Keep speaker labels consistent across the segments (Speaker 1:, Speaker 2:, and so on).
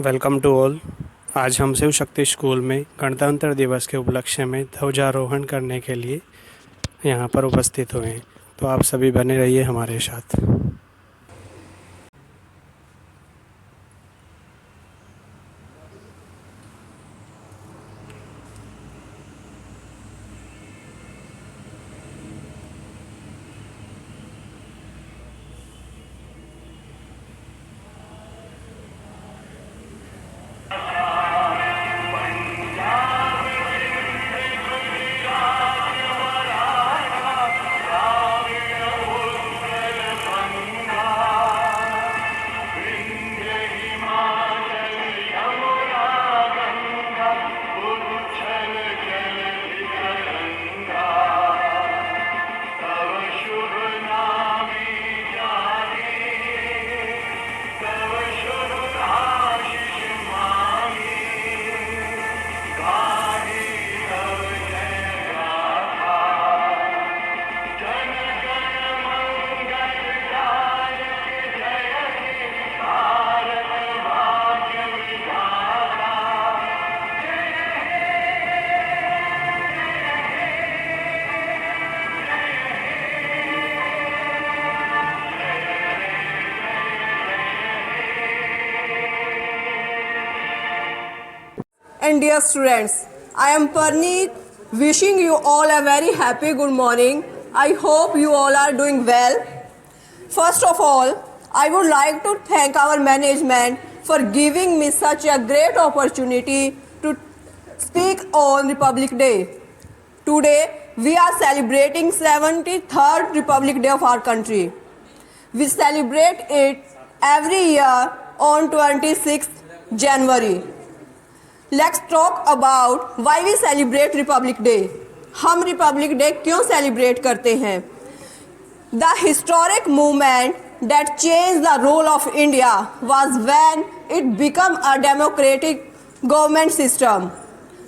Speaker 1: Welcome to all. आज हम Shiv Shakti school में गणतंत्र दिवस के उपलक्ष्य में ध्वजारोहण करने के लिए यहाँ पर उपस्थित हुए हैं, तो आप सभी बने रहिए हमारे साथ।
Speaker 2: And dear students, I am Parneet, wishing you all a very happy good morning. I hope you all are doing well. First of all, I would like to thank our management for giving me such a great opportunity to speak on Republic Day. Today, we are celebrating 73rd Republic Day of our country. We celebrate it every year on 26th January. Let's talk about why we celebrate Republic Day. हम Republic Day क्यों celebrate करते हैं? The historic movement that changed the role of India was when it became a democratic government system.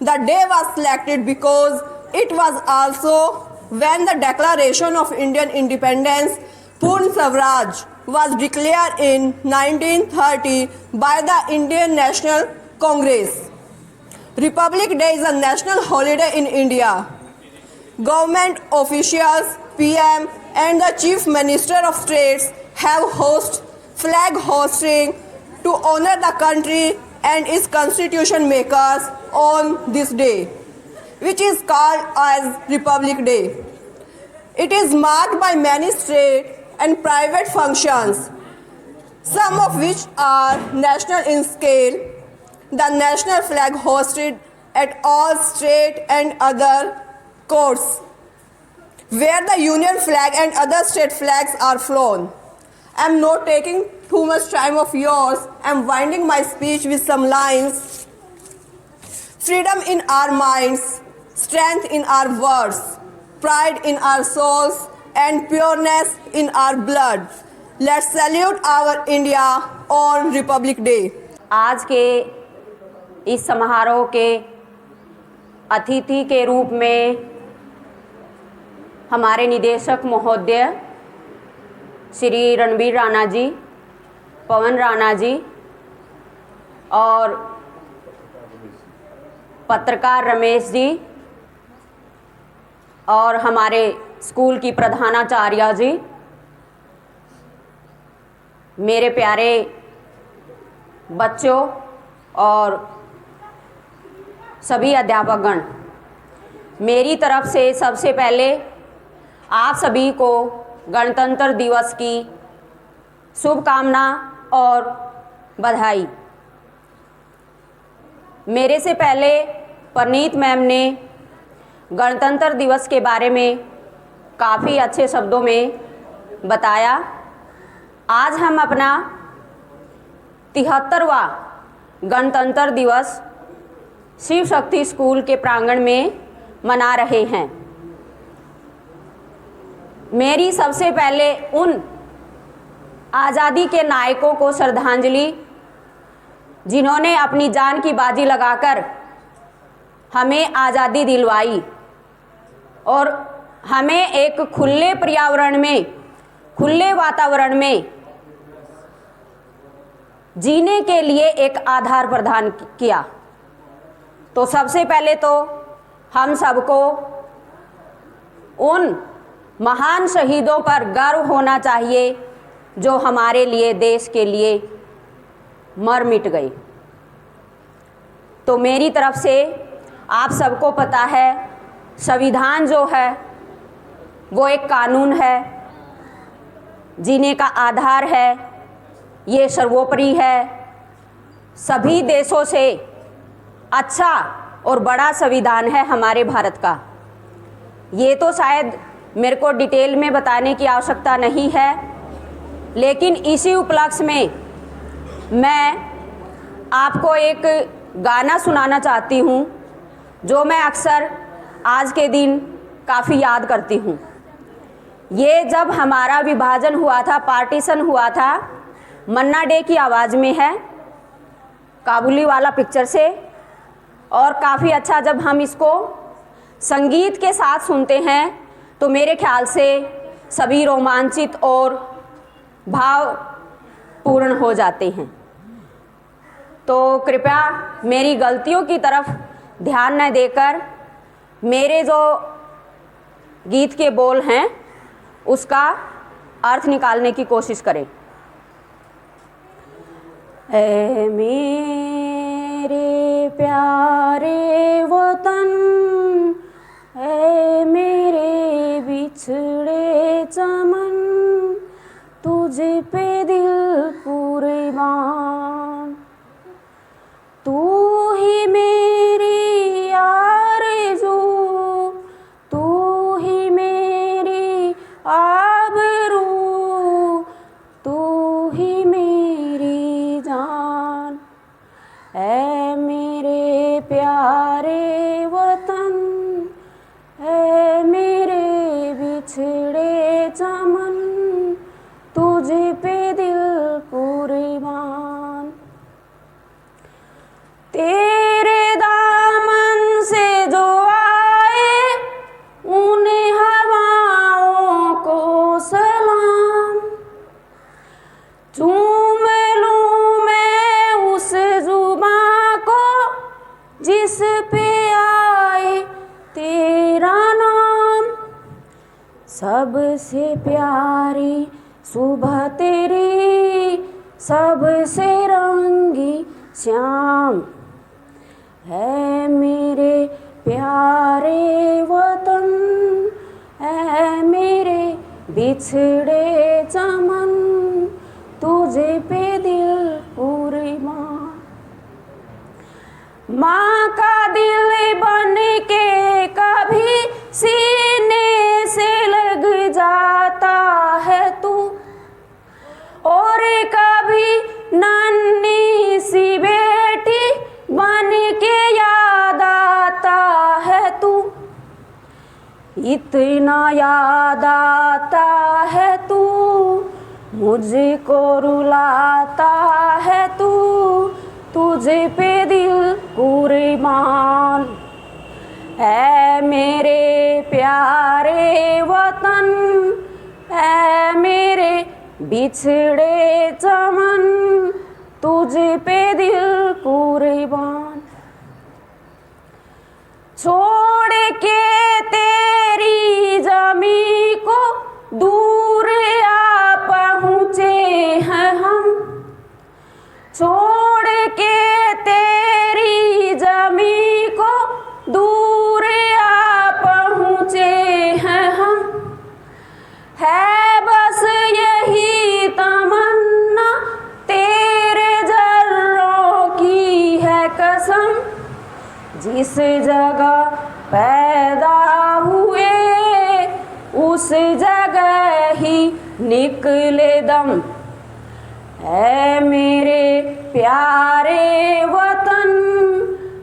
Speaker 2: The day was selected because it was also when the Declaration of Indian Independence, Purna Swaraj, was declared in 1930 by the Indian National Congress. Republic Day is a national holiday in India. Government officials, PM and the Chief Minister of States have hosted flag hosting to honor the country and its constitution makers on this day, which is called as Republic Day. It is marked by many state and private functions, some of which are national in scale. The national flag hosted at all state and other courts, where the union flag and other state flags are flown. I am not taking too much time of yours. I am winding my speech with some lines. Freedom in our minds, strength in our words, pride in our souls, and pureness in our blood. Let's salute our India on Republic Day.
Speaker 3: आज के इस समारोह के अतिथि के रूप में हमारे निदेशक महोदय श्री रणबीर राणा जी, पवन राणा जी और पत्रकार रमेश जी और हमारे स्कूल की प्रधानाचार्य जी, मेरे प्यारे बच्चों और सभी अध्यापकगण, मेरी तरफ से सबसे पहले आप सभी को गणतंत्र दिवस की शुभकामना और बधाई। मेरे से पहले परनीत मैम ने गणतंत्र दिवस के बारे में काफ़ी अच्छे शब्दों में बताया। आज हम अपना 73वां गणतंत्र दिवस शिव शक्ति स्कूल के प्रांगण में मना रहे हैं। मेरी सबसे पहले उन आज़ादी के नायकों को श्रद्धांजलि जिन्होंने अपनी जान की बाजी लगाकर हमें आज़ादी दिलवाई और हमें एक खुले पर्यावरण में, खुले वातावरण में जीने के लिए एक आधार प्रदान किया। तो सबसे पहले तो हम सबको उन महान शहीदों पर गर्व होना चाहिए जो हमारे लिए, देश के लिए मर मिट गए। तो मेरी तरफ से आप सबको पता है, संविधान जो है वो एक कानून है, जीने का आधार है, ये सर्वोपरि है। सभी देशों से अच्छा और बड़ा संविधान है हमारे भारत का। ये तो शायद मेरे को डिटेल में बताने की आवश्यकता नहीं है, लेकिन इसी उपलक्ष्य में मैं आपको एक गाना सुनाना चाहती हूँ जो मैं अक्सर आज के दिन काफ़ी याद करती हूँ। ये जब हमारा विभाजन हुआ था, पार्टीशन हुआ था, मन्ना डे की आवाज़ में है, काबुली वाला पिक्चर से। और काफ़ी अच्छा जब हम इसको संगीत के साथ सुनते हैं तो मेरे ख्याल से सभी रोमांचित और भावपूर्ण हो जाते हैं। तो कृपया मेरी गलतियों की तरफ ध्यान न देकर मेरे जो गीत के बोल हैं उसका अर्थ निकालने की कोशिश करें। ऐ मेरे प्यारे वतन, ऐ मेरे बिछड़े चमन, तुझ पे दिल कुर्बान। तू ही मेरी आरज़ू, तू ही मेरी आबरू, तू ही मेरी जान। ऐ मेरे प्यारे वतन, ऐ मेरे बिछड़े चमन, तुझ पे दिल कुर्बान। तेरे दामन से जो आए उन हवाओं को सलाम। चूम लूँ मैं उस जुबां को जिस पे आए तेरा नाम। सबसे प्यारी सुबह तेरी, सबसे रंगी श्याम। है मेरे प्यारे वतन, है मेरे बिछड़े चमन, तुझे पे दिल कुर्बान। माँ का दिल बन के कभी सीने से लग जाता है तू, और कभी नन्ही सी बेटी बन के याद आता है तू। इतना याद आता है तू, मुझको रुलाता है तू, तुझे पे दिल कुर्बान। ऐ मेरे प्यारे वतन, ऐ मेरे बिछड़े चमन, तुझे पे दिल कुर्बान। छोड़ के तेरी जमी को दूर आ पहुँचे हैं हम। छोड़ के तेरी जमी को दूर आ पहुँचे हैं हम। है बस यही तमन्ना तेरे जर्रों की है कसम, जिस जगह पैदा हुए उस जगह ही निकले दम। ऐ मेरे प्यारे वतन,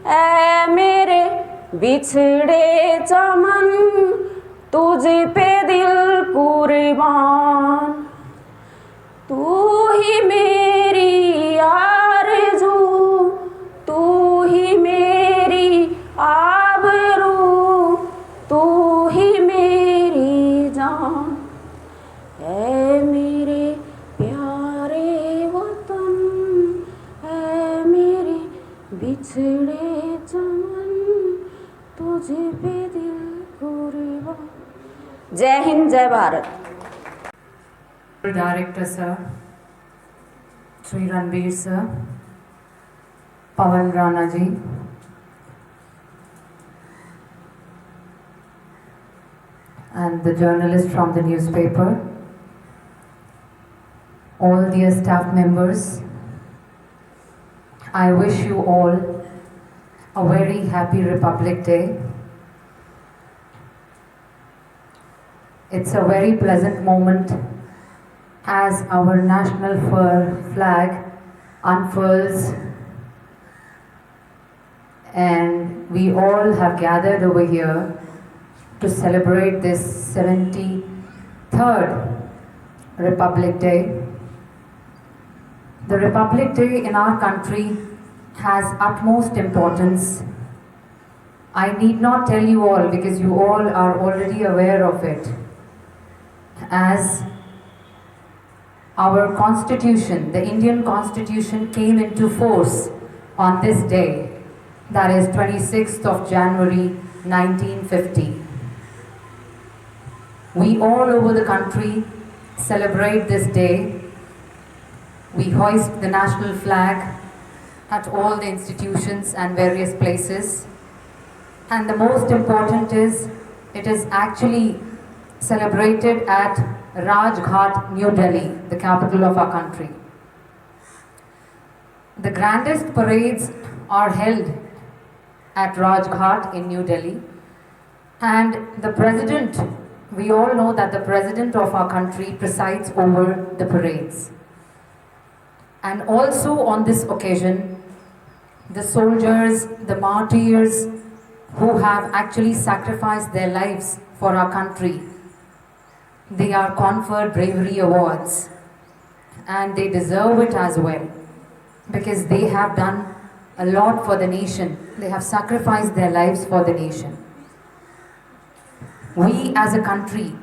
Speaker 3: ऐ मेरे बिछड़े चमन, तुझ पे दिल कुर्बान। तू ही मेरी आरज़ू, तू ही मेरी आबरू, तू ही मेरी जान। ऐ मेरे प्यारे वतन, बिछड़े चमन तुझे पे दिल कुर्बान। जय हिंद, जय Bharat.
Speaker 4: Director sir, Sri Ranveer sir, Pawan Rana ji, and the journalist from the newspaper, all dear staff members, I wish you all a very happy Republic Day. It's a very pleasant moment as our national flag unfurls and we all have gathered over here to celebrate this 73rd Republic Day. The Republic Day in our country has utmost importance. I need not tell you all because you all are already aware of it. As our constitution, the Indian constitution, came into force on this day, that is 26th of January 1950. We all over the country celebrate this day. We hoist the national flag at all the institutions and various places. And the most important is, it is actually celebrated at Rajghat, New Delhi, the capital of our country. The grandest parades are held at Rajghat in New Delhi, and the president, we all know that the president of our country presides over the parades. And also on this occasion, the soldiers, the martyrs who have actually sacrificed their lives for our country, they are conferred bravery awards, and they deserve it as well because they have done a lot for the nation. They have sacrificed their lives for the nation. We as a country,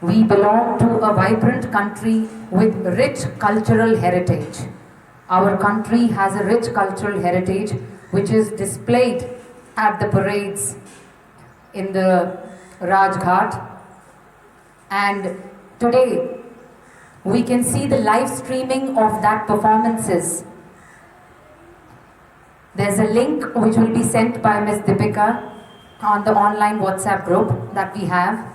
Speaker 4: we belong to a vibrant country with rich cultural heritage. Our country has a rich cultural heritage which is displayed at the parades in the Rajghat. And today, we can see the live streaming of that performances. There's a link which will be sent by Ms. Deepika on the online WhatsApp group that we have.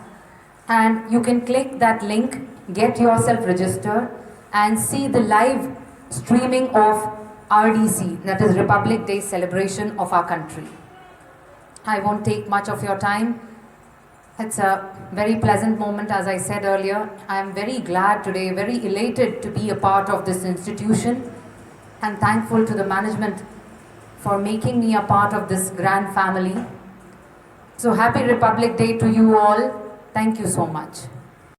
Speaker 4: And you can click that link, get yourself registered, and see the live streaming of RDC, that is Republic Day celebration of our country. I won't take much of your time. It's a very pleasant moment, as I said earlier. I am very glad today, very elated to be a part of this institution, and thankful to the management for making me a part of this grand family. So happy Republic Day to you all. Thank you so much.